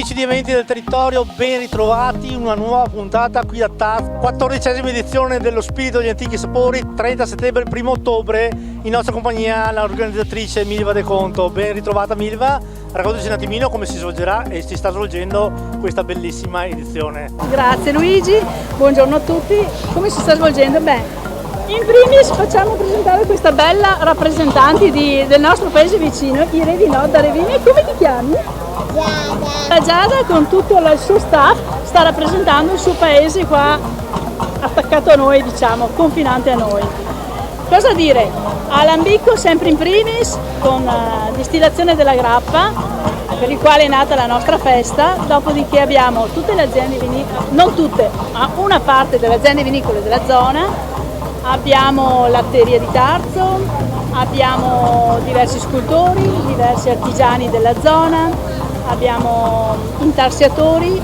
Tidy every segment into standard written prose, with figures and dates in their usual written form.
Amici di Eventi del Territorio, ben ritrovati, una nuova puntata qui a Taz, 14ª edizione dello Spirito degli Antichi Sapori, 30 settembre, 1 ottobre, in nostra compagnia l'organizzatrice Milva De Conto. Ben ritrovata Milva, raccontaci un attimino come si svolgerà e si sta svolgendo questa bellissima edizione. Grazie Luigi, buongiorno a tutti. Come si sta svolgendo? Beh, in primis facciamo presentare questa bella rappresentante del nostro paese vicino, i Revinot da Revini. E come ti chiami? La Giada con tutto il suo staff sta rappresentando il suo paese qua attaccato a noi, diciamo, confinante a noi. Cosa dire? Alambico sempre in primis con distillazione della grappa, per il quale è nata la nostra festa, dopodiché abbiamo tutte le aziende vinicole, non tutte, ma una parte delle aziende vinicole della zona, abbiamo latteria di Tarzo, abbiamo diversi scultori, diversi artigiani della zona, abbiamo intarsiatori,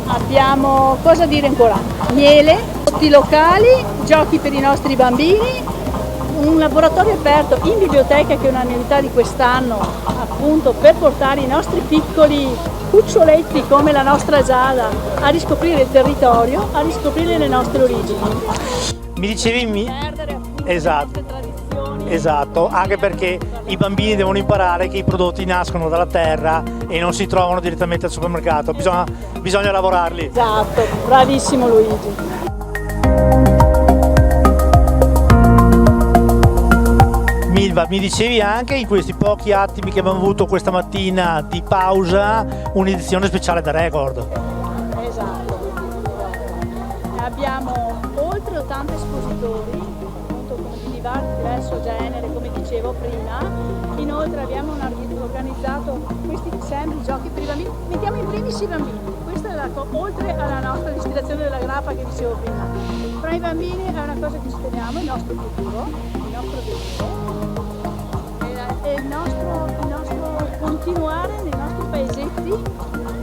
abbiamo, cosa dire ancora, miele, prodotti locali, giochi per i nostri bambini, un laboratorio aperto in biblioteca che è una novità di quest'anno, appunto per portare i nostri piccoli cuccioletti come la nostra Giada a riscoprire il territorio, a riscoprire le nostre origini. Mi dicevi Perdere appunto esatto. le nostre tradizioni. Esatto, anche perché i bambini devono imparare che i prodotti nascono dalla terra e non si trovano direttamente al supermercato, bisogna lavorarli. Esatto, bravissimo Luigi. Milva, mi dicevi anche in questi pochi attimi che abbiamo avuto questa mattina di pausa un'edizione speciale da record. Esatto. Abbiamo oltre 80 espositori, appunto come di diverso genere, come dicevo prima. Inoltre abbiamo organizzato questi sempre giochi per i bambini. Mettiamo in primis i bambini. Questa è oltre alla nostra distillazione della grappa che dicevo prima. Fra i bambini è una cosa che ci teniamo, il nostro futuro, il nostro destino. E il nostro continuare nei nostri paesetti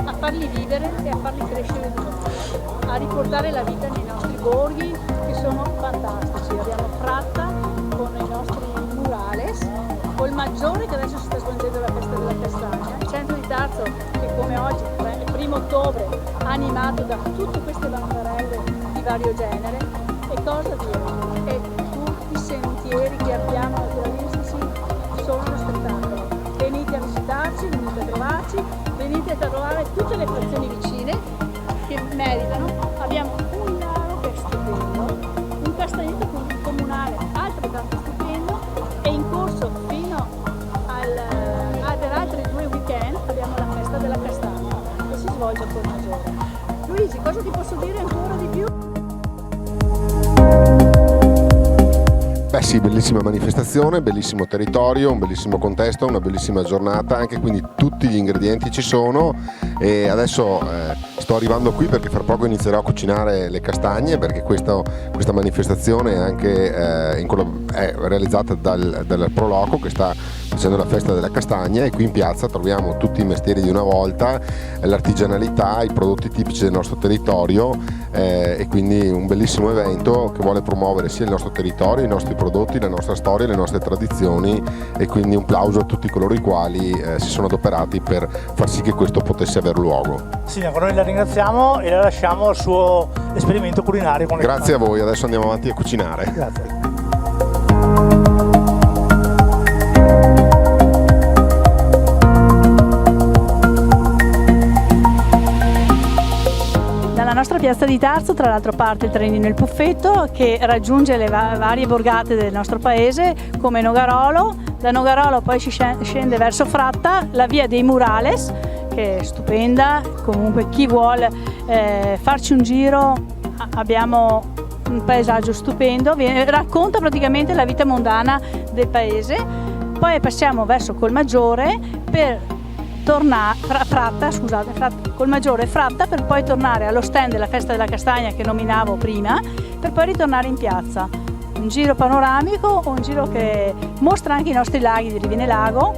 a farli vivere e a farli crescere di nuovo, a riportare la vita nei nostri borghi che sono fantastici. Abbiamo Fratta con i nostri murales, col Maggiore che adesso si sta svolgendo la festa della castagna, il centro di Tarzo che come oggi, il 1 ottobre, animato da tutte queste bancarelle di vario genere. E cosa dire? E tutti i sentieri che abbiamo naturalistici sono uno spettacolo. Venite a visitarci, venite a trovarci, venite a trovare tutte le frazioni vicine che meritano. Abbiamo un lago che è stupendo, un castagneto comunale altrettanto stupendo e in corso fino per altri 2 weekend abbiamo la festa della castagna che si svolge a Maggiore. Luigi, cosa ti posso dire ancora di più? Beh sì, bellissima manifestazione, bellissimo territorio, un bellissimo contesto, una bellissima giornata, anche quindi tutti gli ingredienti ci sono e adesso sto arrivando qui perché fra poco inizierò a cucinare le castagne perché questa manifestazione è anche è realizzata dal Proloco che sta facendo la festa della castagna e qui in piazza troviamo tutti i mestieri di una volta, l'artigianalità, i prodotti tipici del nostro territorio e quindi un bellissimo evento che vuole promuovere sia il nostro territorio, i nostri prodotti, la nostra storia, le nostre tradizioni e quindi un plauso a tutti coloro i quali si sono adoperati per far sì che questo potesse aver luogo. Sindaco, noi la ringraziamo e la lasciamo al suo esperimento culinario. Con le Grazie a voi, adesso andiamo avanti a cucinare. Grazie. Dalla nostra piazza di Tarzo, tra l'altro, parte il trenino Il Puffetto che raggiunge le varie borgate del nostro paese come Nogarolo. Da Nogarolo poi si scende verso Fratta, la via dei Murales che è stupenda. Comunque chi vuole farci un giro abbiamo un paesaggio stupendo, racconta praticamente la vita mondana del paese. Poi passiamo verso Colmaggiore per tornare Fratta Colmaggiore e Fratta per poi tornare allo stand della festa della castagna che nominavo prima, per poi ritornare in piazza. Un giro panoramico, un giro che mostra anche i nostri laghi di Rivine Lago,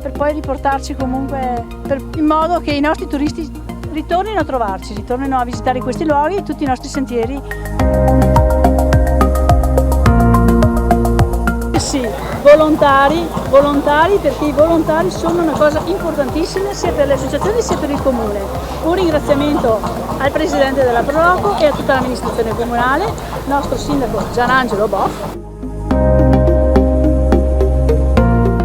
per poi riportarci comunque in modo che i nostri turisti ritornino a trovarci, ritornino a visitare questi luoghi e tutti i nostri sentieri. Sì, volontari, perché i volontari sono una cosa importantissima sia per le associazioni sia per il comune. Un ringraziamento al presidente della Proloco e a tutta l'amministrazione comunale, il nostro sindaco Gianangelo Boff.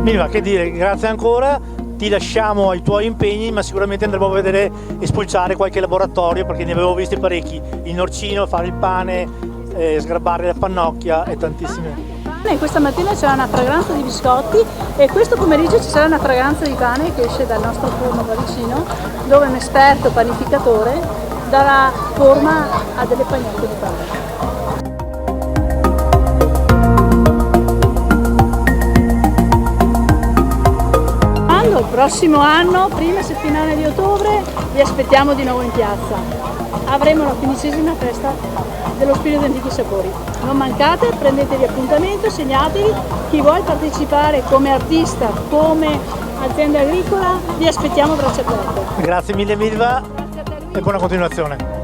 Milva, che dire, grazie ancora, ti lasciamo ai tuoi impegni, ma sicuramente andremo a vedere e spulciare qualche laboratorio, perché ne avevo visti parecchi, il norcino, fare il pane, sgrabbare la pannocchia e tantissime. E questa mattina c'era una fragranza di biscotti e questo pomeriggio ci sarà una fragranza di pane che esce dal nostro forno qua vicino, dove un esperto panificatore darà forma a delle pagnocchie di pane. Il prossimo anno, prima settimana di ottobre, vi aspettiamo di nuovo in piazza. Avremo la 15ª festa dello Spirito degli Antichi Sapori. Non mancate, prendetevi appuntamento, segnatevi. Chi vuole partecipare come artista, come azienda agricola, vi aspettiamo a braccia aperte. Grazie mille Milva e buona continuazione.